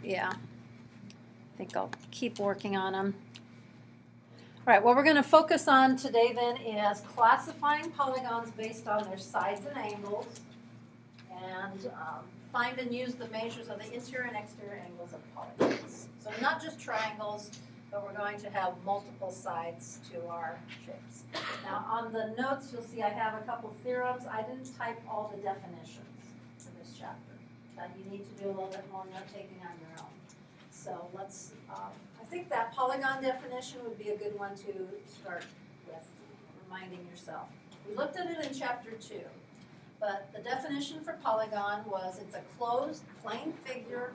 Yeah, I think I'll keep working on them. All right, what we're going to focus on today then is classifying polygons based on their sides and angles, and find and use the measures of the interior and exterior angles of polygons. So not just triangles, but we're going to have multiple sides to our shapes. Now on the notes, you'll see I have a couple theorems. I didn't type all the definitions for this chapter. You need to do a little bit more note taking on your own. So let's, I think that polygon definition would be a good one to start with, reminding yourself. We looked at it in chapter 2, but the definition for polygon was it's a closed plane figure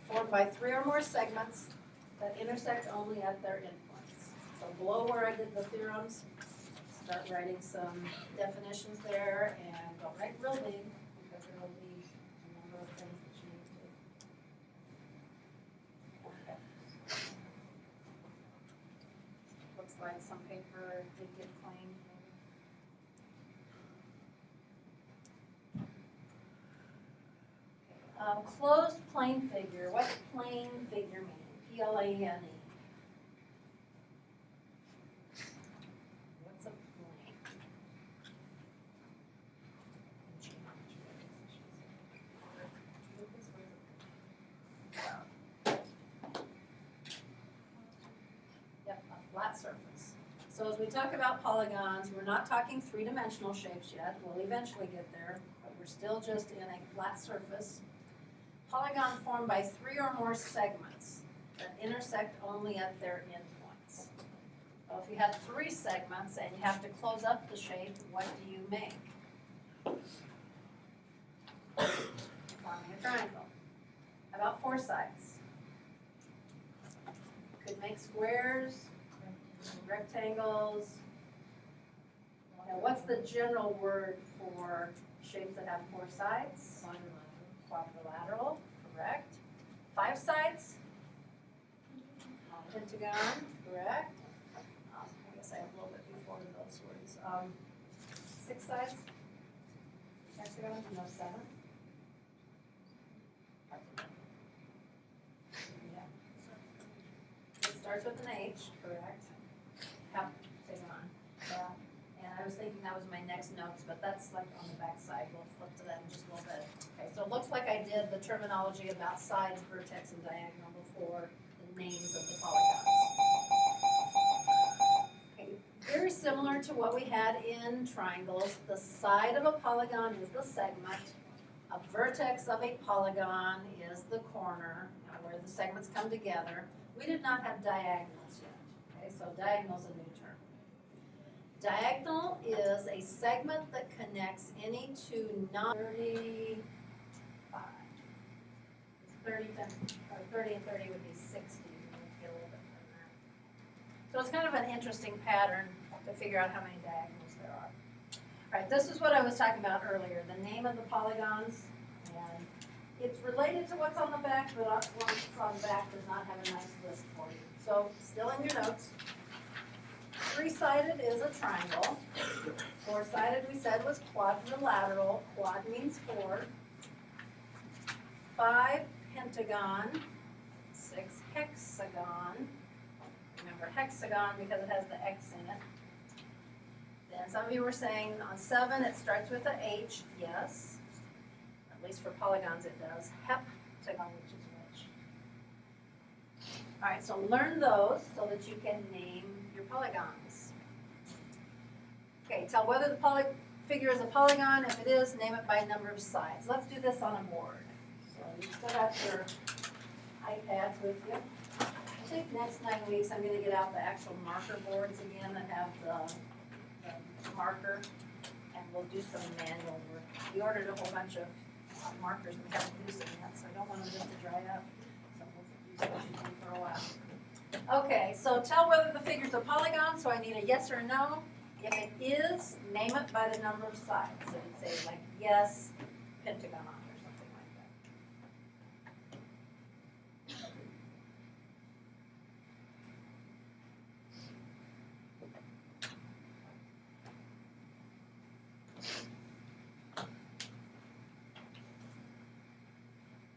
formed by 3 or more segments that intersect only at their endpoints. So below where I did the theorems, start writing some definitions there and go right real big because there will be a number of things that you need to do. Okay. Looks like some paper did get claimed. Closed plane figure. What's plane figure mean? P-L-A-N-E. What's a plane? Yep, a flat surface. So as we talk about polygons, we're not talking three-dimensional shapes yet. We'll eventually get there, but we're still just in a flat surface. Polygon formed by 3 or more segments that intersect only at their endpoints. So if you have 3 segments and you have to close up the shape, what do you make? Forming a triangle. How about 4 sides? Could make squares, rectangles. Now what's the general word for shapes that have 4 sides? Quadrilateral, correct. 5 sides? Pentagon, correct. I guess I have a little bit before those words. 6 sides? Hexagon? No, 7? Yeah. It starts with an H, correct. Heptagon. Yeah. And I was thinking that was my next notes, but that's like on the back side. We'll flip to that in just a little bit. Okay, so it looks like I did the terminology about sides, vertex, and diagonal before the names of the polygons. Okay, very similar to what we had in triangles. The side of a polygon is the segment. A vertex of a polygon is the corner, where the segments come together. We did not have diagonals yet. Okay, so diagonal is a new term. Diagonal is a segment that connects any two 35. 30 and 30 would be 60. We'll get a little bit from that. So it's kind of an interesting pattern to figure out how many diagonals there are. All right, this is what I was talking about earlier, the name of the polygons. And it's related to what's on the back, but what's on the back does not have a nice list for you. So still in your notes. 3-sided is a triangle. 4-sided we said was quadrilateral. Quad means 4. 5 pentagon. 6 hexagon. Remember hexagon because it has the X in it. Then some of you were saying on 7 it starts with a H. Yes. At least for polygons it does. Heptagon, which is which. All right, so learn those so that you can name your polygons. Okay, tell whether the figure is a polygon. If it is, name it by number of sides. Let's do this on a board. So you still have your iPads with you. I think next 9 weeks I'm going to get out the actual marker boards again that have the marker, and we'll do some manual work. We ordered a whole bunch of markers and we haven't used them yet, so I don't want them just to dry up. So we'll use them for a while. Okay, so tell whether the figure's a polygon, so I need a yes or no. If it is, name it by the number of sides. So you'd say like yes, pentagon or something like that.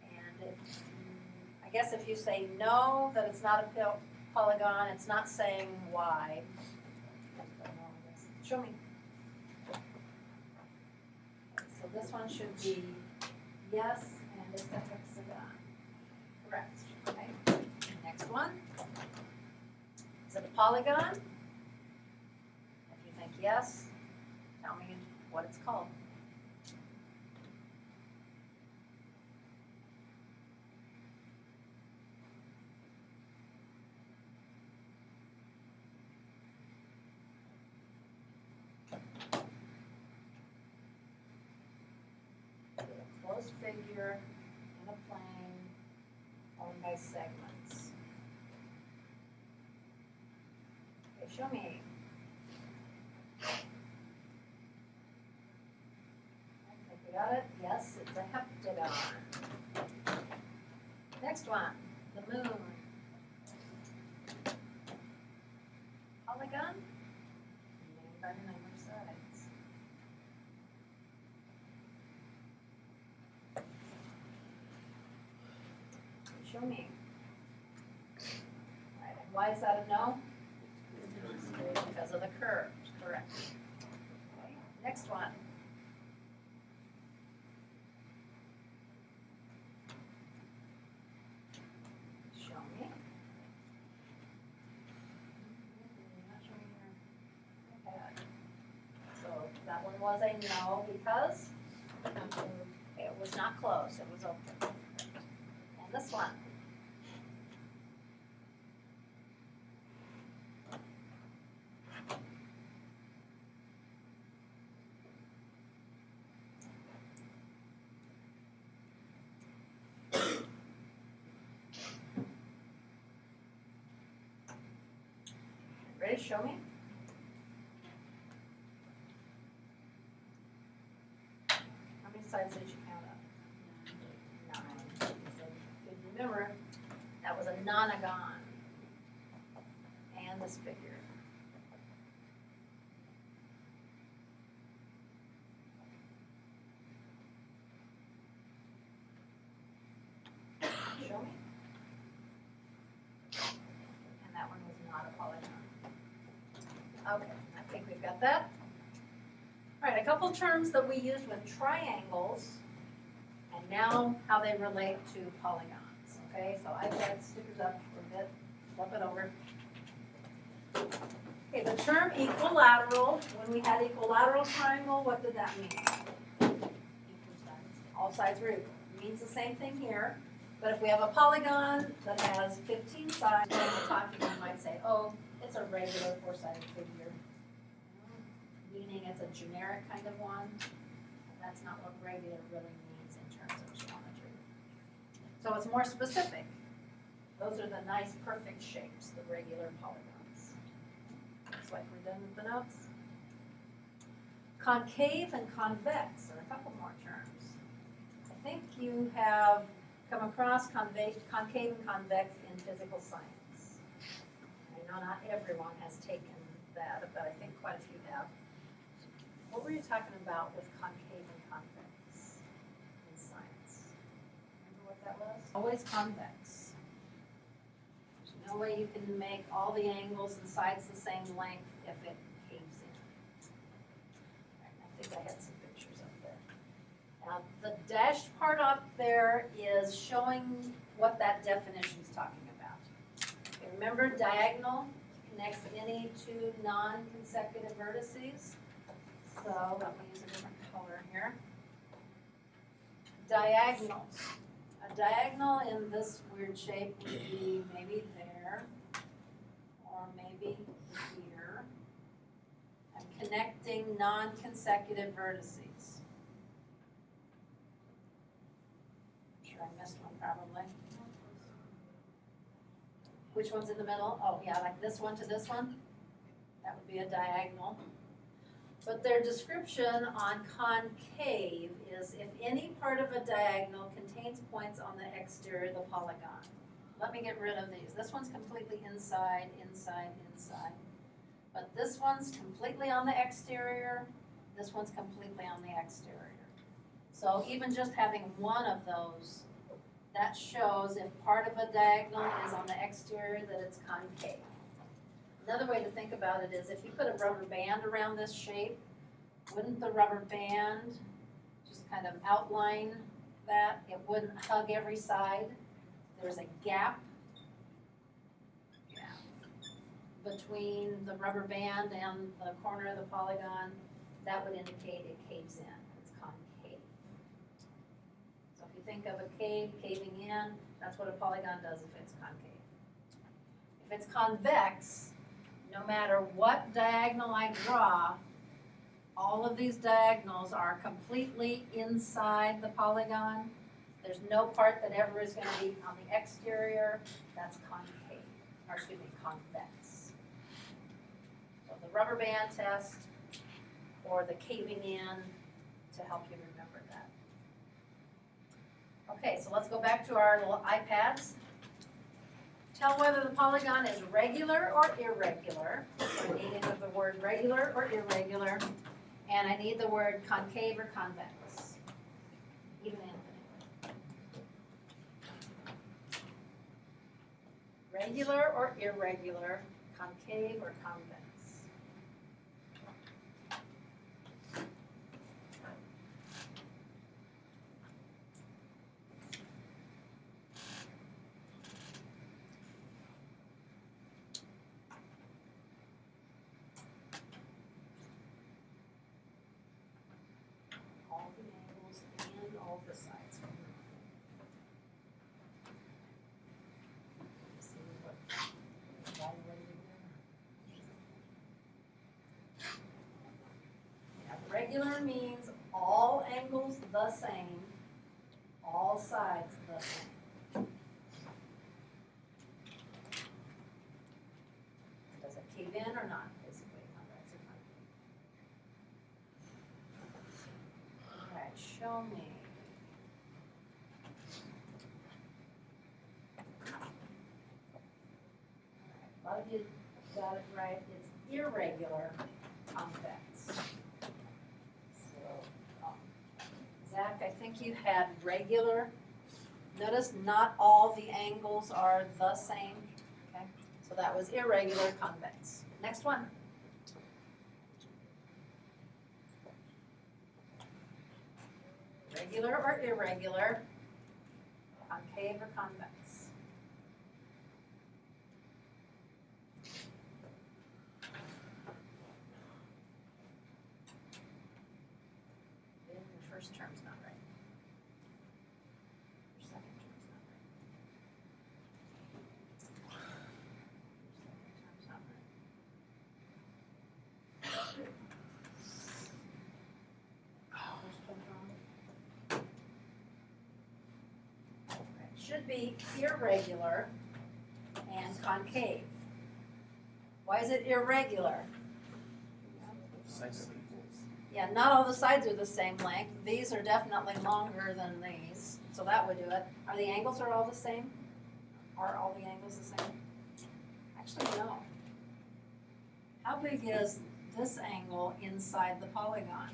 And if I guess if you say no, that it's not a polygon, it's not saying why. Show me. So this one should be yes, and it's a hexagon. Correct. Okay. Next one. Is it a polygon? If you think yes, tell me what it's called. Closed figure in a plane formed by segments. Okay, show me. I think we got it. Yes, it's a heptagon. Next one, the moon. Polygon, named by the number of sides. Show me. All right, and why is that a no? Because of the curve, correct. Okay, next one. Show me. Not showing your head. So that one was a no because it was not closed, it was open. And this one. Ready to show me? How many sides did you count up? 9. Good, remember, that was a nonagon. And this figure. Show me. And that one was not a polygon. Okay, I think we've got that. All right, a couple terms that we use with triangles, and now how they relate to polygons. Okay, so I've got stickers up for a bit. Flip it over. Okay, the term equilateral, when we had equilateral triangle, what did that mean? All sides were equal. It means the same thing here. But if we have a polygon that has 15 sides, when we're talking, we might say, oh, it's a regular four-sided figure, meaning it's a generic kind of one. And that's not what regular really means in terms of geometry. So it's more specific. Those are the nice, perfect shapes, the regular polygons. Looks like we're done with the notes. Concave and convex are a couple more terms. I think you have come across concave and convex in physical science. I know not everyone has taken that, but I think quite a few have. What were you talking about with concave and convex in science? Remember what that was? Always convex. There's no way you can make all the angles and sides the same length if it caves in. Right, I think I had some pictures up there. The dashed part up there is showing what that definition is talking about. Okay, remember, diagonal connects any two non-consecutive vertices. So let me use a different color here. Diagonals. A diagonal in this weird shape would be maybe there, or maybe here. I'm connecting non-consecutive vertices. I'm sure I missed one probably. Which one's in the middle? Oh yeah, like this one to this one. That would be a diagonal. But their description on concave is if any part of a diagonal contains points on the exterior of the polygon. Let me get rid of these. This one's completely inside, inside, inside. But this one's completely on the exterior. This one's completely on the exterior. So even just having one of those that shows if part of a diagonal is on the exterior that it's concave. Another way to think about it is if you put a rubber band around this shape, wouldn't the rubber band just kind of outline that? It wouldn't hug every side. There's a gap between the rubber band and the corner of the polygon. That would indicate it caves in. It's concave. So if you think of a cave caving in, that's what a polygon does if it's concave. If it's convex, no matter what diagonal I draw, all of these diagonals are completely inside the polygon. There's no part that ever is going to be on the exterior. That's concave, or excuse me, convex. So the rubber band test or the caving in to help you remember that. Okay, so let's go back to our little iPads. Tell whether the polygon is regular or irregular. So I need either the word regular or irregular, and I need the word concave or convex. Even Anthony. Regular or irregular, concave or convex. All the angles and all the sides. See what evaluated there. Yeah, regular means all angles the same, all sides the same. Does it cave in or not? Basically, convex or concave. All right, show me. A lot of you got it right. It's irregular convex. So, Zach, I think you had regular. Notice not all the angles are the same. Okay, so that was irregular convex. Next one. Regular or irregular, concave or convex. Then your first term's not right. Your second term's not right. Your second term's not right. First term's wrong. Okay, should be irregular and concave. Why is it irregular? Yeah, not all the sides are the same length. These are definitely longer than these, so that would do it. Are the angles all the same? Are all the angles the same? Actually, no. How big is this angle inside the polygon?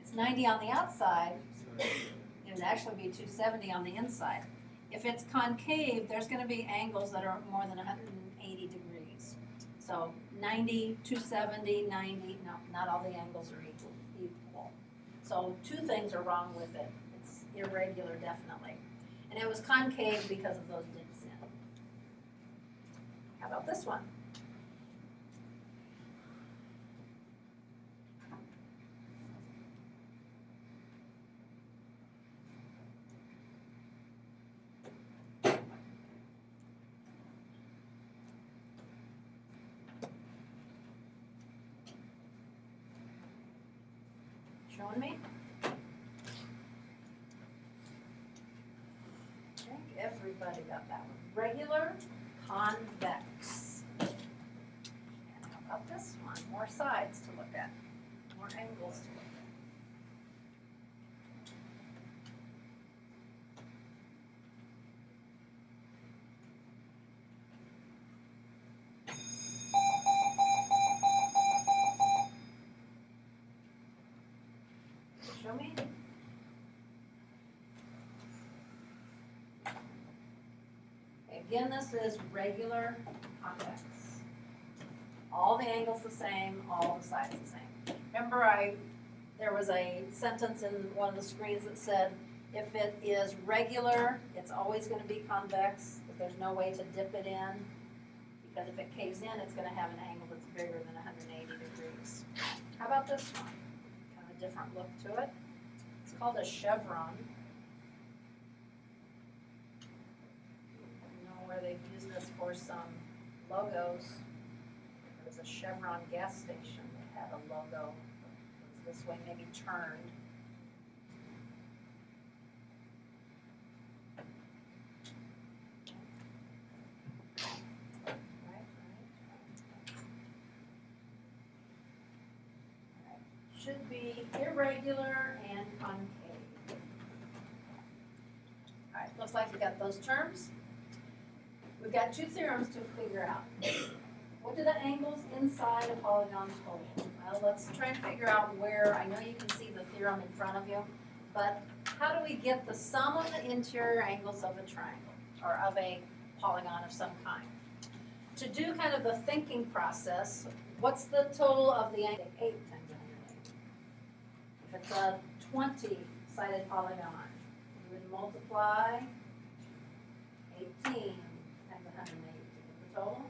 It's 90 on the outside. It would actually be 270 on the inside. If it's concave, there's going to be angles that are more than 180 degrees. So 90, 270, 90, no, not all the angles are equal. So two things are wrong with it. It's irregular, definitely. And it was concave because of those dips in. How about this one? Showing me? I think everybody got that one. Regular, convex. And how about this one? More sides to look at, more angles to look at. Show me. Again, this is regular convex. All the angles the same, all the sides the same. Remember there was a sentence in one of the screens that said, if it is regular, it's always going to be convex, but there's no way to dip it in, because if it caves in, it's going to have an angle that's bigger than 180 degrees. How about this one? Kind of a different look to it. It's called a chevron. You know where they've used this for some logos. There was a Chevron gas station that had a logo. It was this way, maybe turned. Should be irregular and concave. All right, looks like we got those terms. We've got two theorems to figure out. What do the angles inside a polygon total? Well, let's try and figure out where. I know you can see the theorem in front of you, but how do we get the sum of the interior angles of a triangle or of a polygon of some kind? To do kind of the thinking process, what's the total of the angle? 8 times 180. If it's a 20-sided polygon, we would multiply 18 times 180 to get the total.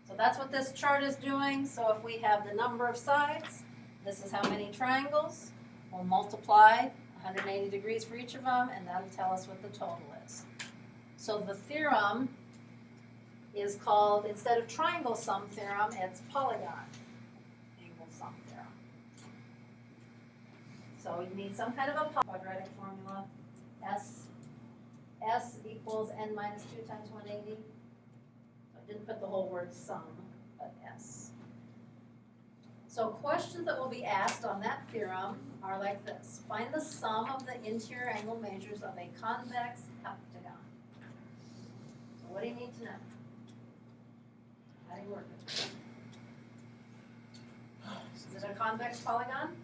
So that's what this chart is doing. So if we have the number of sides, this is how many triangles. We'll multiply 180 degrees for each of them, and that'll tell us what the total is. So the theorem is called, instead of triangle sum theorem, it's polygon angle sum theorem. So you need some kind of a quadratic formula. S equals n minus 2 times 180. So I didn't put the whole word sum, but S. So questions that will be asked on that theorem are like this. Find the sum of the interior angle measures of a convex heptagon. So what do you need to know? How do you work it? Is it a convex polygon?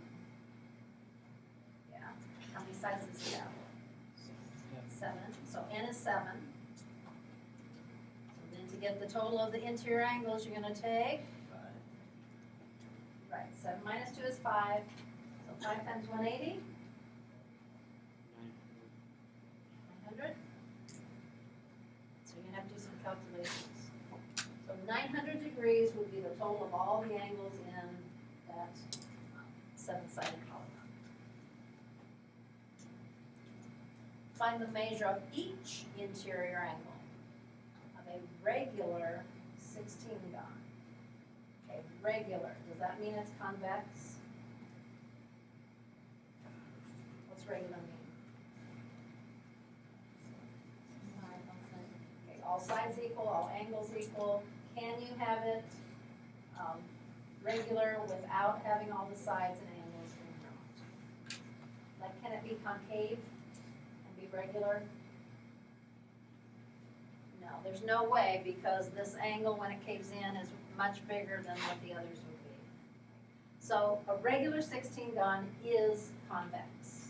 Yeah. How many sides does it have? 7. So n is 7. So then to get the total of the interior angles, you're going to take 5. Right. 7 minus 2 is 5. So 5 times 180? 900. So you're going to have to do some calculations. So 900 degrees would be the total of all the angles in that 7-sided polygon. Find the measure of each interior angle of a regular 16gon. Okay, regular. Does that mean it's convex? What's regular mean? Okay, all sides equal, all angles equal. Can you have it regular without having all the sides and angles in round? Like, can it be concave? Regular? No, there's no way, because this angle when it caves in is much bigger than what the others would be. So a regular 16gon is convex.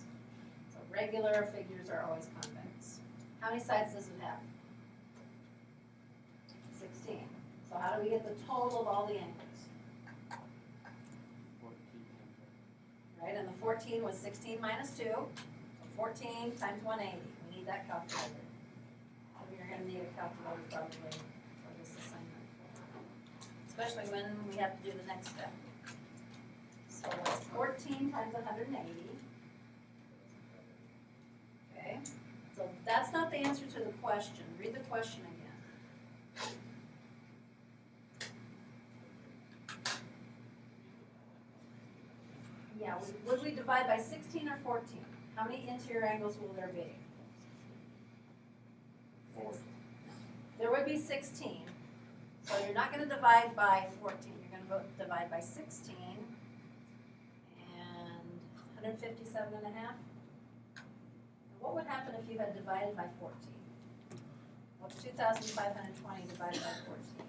So regular figures are always convex. How many sides does it have? 16. So how do we get the total of all the angles? 14. Right, and the 14 was 16 minus 2. 14 times 180. We need that calculator. So you're going to need a calculator probably for this assignment, especially when we have to do the next step. So it's 14 times 180. Okay. So that's not the answer to the question. Read the question again. Yeah. Would we divide by 16 or 14? How many interior angles will there be? 4. There would be 16. So you're not going to divide by 14. You're going to divide by 16 and 157 and a half. What would happen if you had divided by 14? What's 2,520 divided by 14?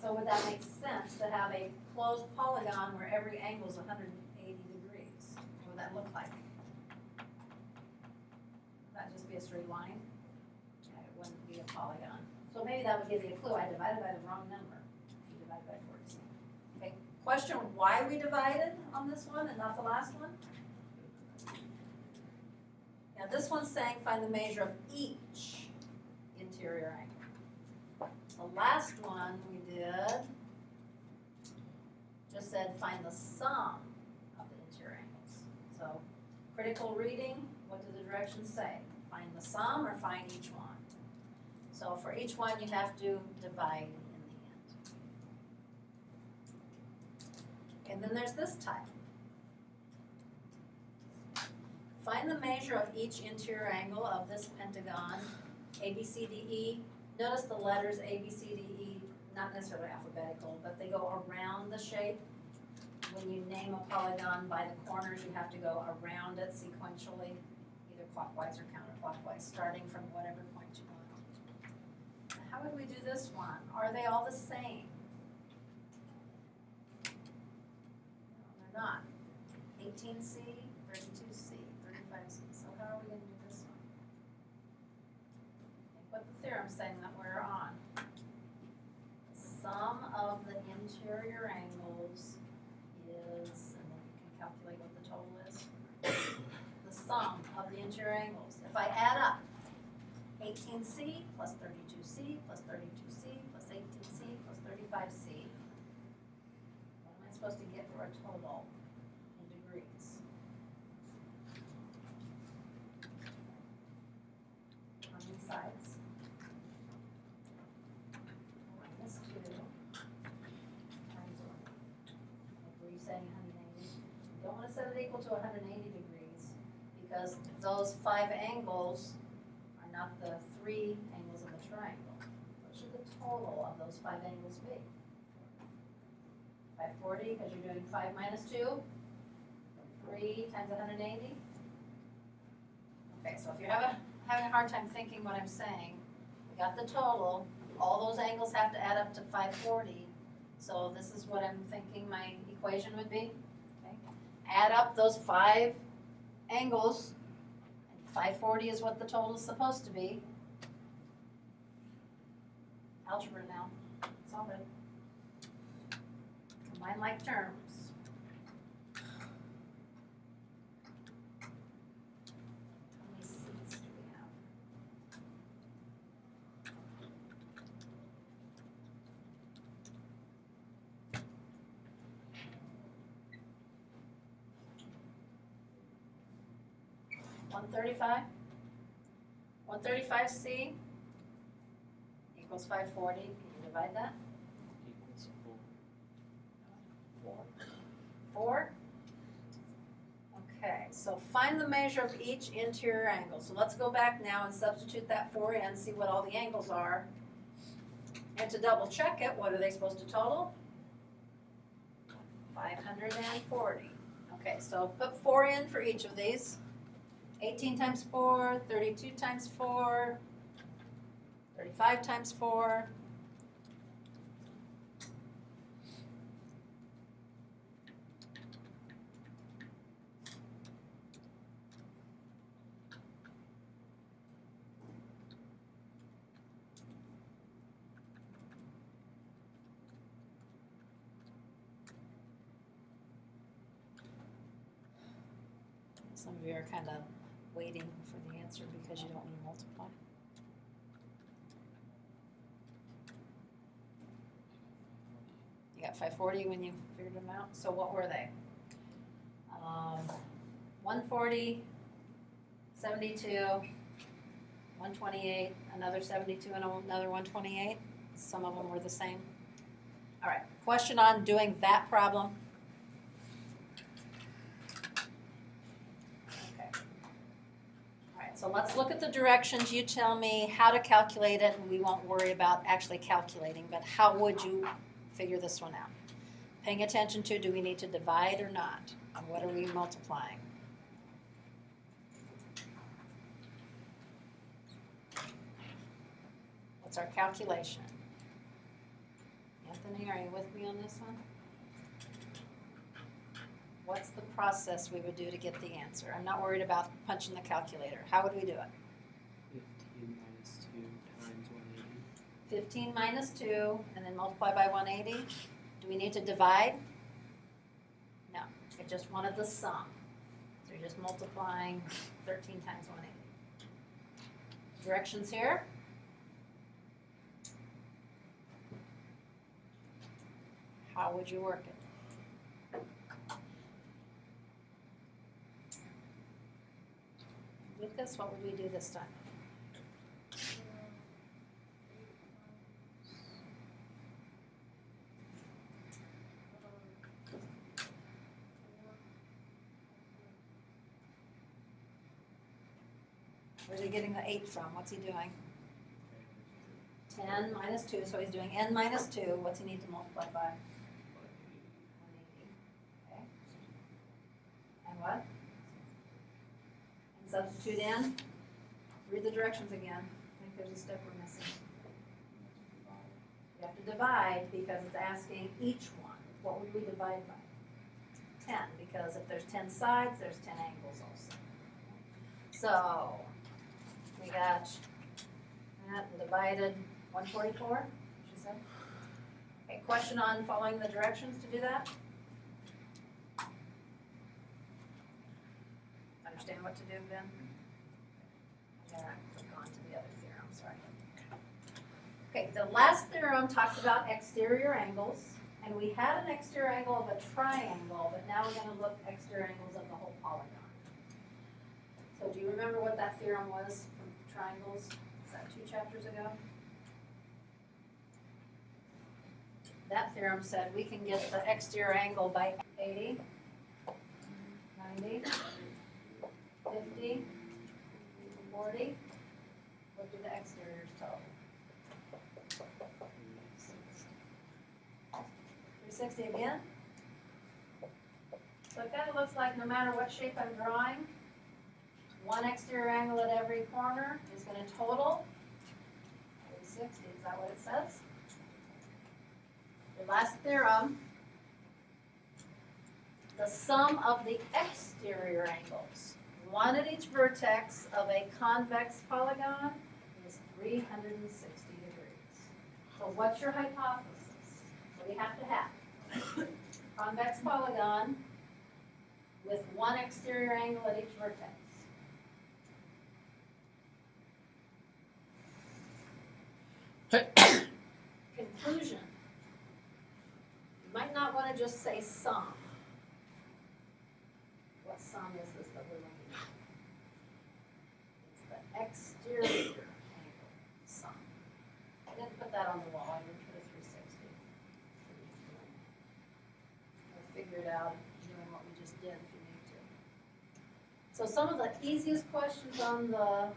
So would that make sense to have a closed polygon where every angle is 180 degrees? What would that look like? Would that just be straight line, it wouldn't be a polygon. So maybe that would give you a clue. I divided by the wrong number. You divided by 14. Okay, question why we divided on this one and not the last one? Now this one's saying find the measure of each interior angle. The last one we did just said find the sum of the interior angles. So critical reading, what do the directions say? Find the sum or find each one? So for each one you have to divide in the end. And then there's this type. Find the measure of each interior angle of this pentagon, ABCDE. Notice the letters ABCDE, not necessarily alphabetical, but they go around the shape. When you name a polygon by the corners, you have to go around it sequentially, either clockwise or counterclockwise, starting from whatever point you want. How would we do this one? Are they all the same? No, they're not. 18C, 32C, 35C. So how are we going to do this one? Think what the theorem's saying that we're on. The sum of the interior angles is, and then you can calculate what the total is. The sum of the interior angles. If I add up 18C plus 32C plus 32C plus 18C plus 35C, what am I supposed to get for a total in degrees? How many sides? Minus 2 times 1. Were you saying 180? You don't want to set it equal to 180 degrees because those 5 angles are not the 3 angles of the triangle. What should the total of those 5 angles be? 540 because you're doing 5 minus 2. 3 times 180. Okay, so if you're having a hard time thinking what I'm saying, we got the total. All those angles have to add up to 540. So this is what I'm thinking my equation would be. Okay. Add up those 5 angles, and 540 is what the total is supposed to be. Algebra now. Solve it. Combine like terms. How many C's do we have? $135? 135C equals 540. Can you divide that? Equals 4. 4? Okay, so find the measure of each interior angle. So let's go back now and substitute that 4 in, see what all the angles are. And to double check it, what are they supposed to total? 540. Okay, so put 4 in for each of these. 18 times 4, 32 times 4, 35 times 4. Some of you are kind of waiting for the answer because you don't want to multiply. You got 540 when you figured them out. So what were they? 140, 72, 128, another 72, and another 128. Some of them were the same. All right, question on doing that problem. So let's look at the directions. You tell me how to calculate it, and we won't worry about actually calculating, but how would you figure this one out? Paying attention to, do we need to divide or not? And what are we multiplying? What's our calculation? Anthony, are you with me on this one? What's the process we would do to get the answer? I'm not worried about punching the calculator. How would we do it? 15 minus 2, and then multiply by 180. Do we need to divide? No, it just wanted the sum. So you're just multiplying 13 times 180. Directions here. How would you work it? Lucas, what would we do this time? Where's he getting the 8 from? What's he doing? 10 minus 2, so he's doing n minus 2. What's he need to multiply by? 180. Okay. And what? And substitute in? Read the directions again. I think there's a step we're missing. You have to divide because it's asking each one. What would we divide by? 10, because if there's 10 sides, there's 10 angles also. So we got that divided 144, she said. Okay, question on following the directions to do that? Understand what to do, Ben? I'm gonna click on to the other theorem, sorry. Okay, the last theorem talks about exterior angles, and we had an exterior angle of a triangle, but now we're gonna look exterior angles of the whole polygon. So do you remember what that theorem was from triangles? Is that 2 chapters ago? That theorem said we can get the exterior angle by 80, 90, 50, 40. What do the exteriors total? 360 again. So it kind of looks like no matter what shape I'm drawing, one exterior angle at every corner is going to total 360. Is that what it says? The last theorem, the sum of the exterior angles, one at each vertex of a convex polygon, is 360 degrees. So what's your hypothesis? What do you have to have? Convex polygon with one exterior angle at each vertex. Conclusion. You might not want to just say sum. What sum is this that we're looking at? It's the exterior angle sum. I didn't put that on the wall. I didn't put a 360. I'll figure it out doing what we just did if you need to. So some of the easiest questions on the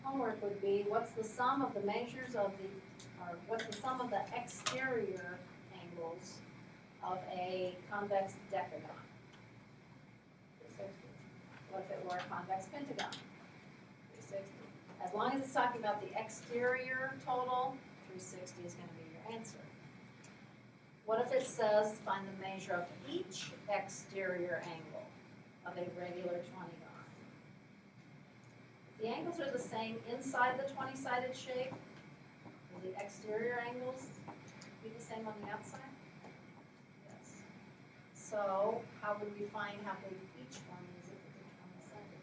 homework would be, what's the sum of the measures of the, or what's the sum of the exterior angles of a convex decagon? 360. What if it were a convex pentagon? 360. As long as it's talking about the exterior total, 360 is going to be your answer. What if it says find the measure of each exterior angle of a regular 20gon? The angles are the same inside the 20-sided shape. Will the exterior angles be the same on the outside? Yes. So how would we find how big each one is if it's a 20-sided?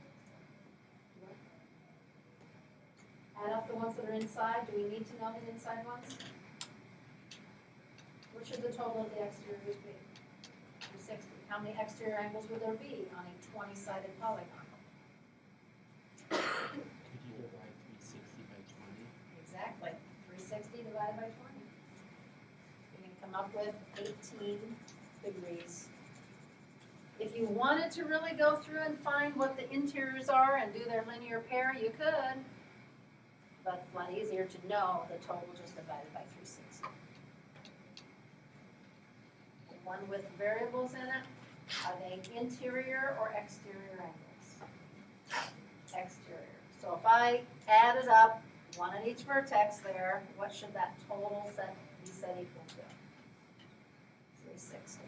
Add up the ones that are inside. Do we need to know the inside ones? What should the total of the exteriors be? 360. How many exterior angles would there be on a 20-sided polygon? Could you divide 360 by 20? Exactly. 360 divided by 20. You're going to come up with 18 degrees. If you wanted to really go through and find what the interiors are and do their linear pair, you could. But it's a lot easier to know the total just divided by 360. The one with variables in it, are they interior or exterior angles? Exterior. So if I added up one at each vertex there, what should that total set be set equal to? 360.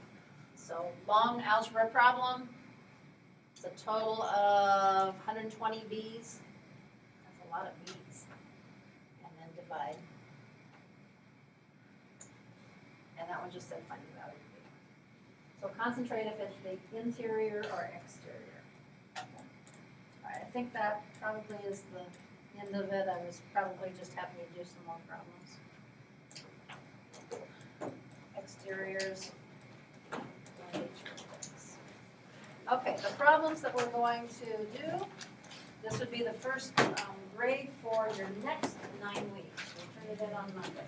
So long algebra problem, it's a total of 120 B's. That's a lot of B's. divide. And that one just said find the value of B. So concentrate if it's the interior or exterior. All right, I think that probably is the end of it. I was probably just having you do some more problems. Exteriors. Okay, the problems that we're going to do, this would be the first grade for your next 9 weeks. We'll turn it in on Monday.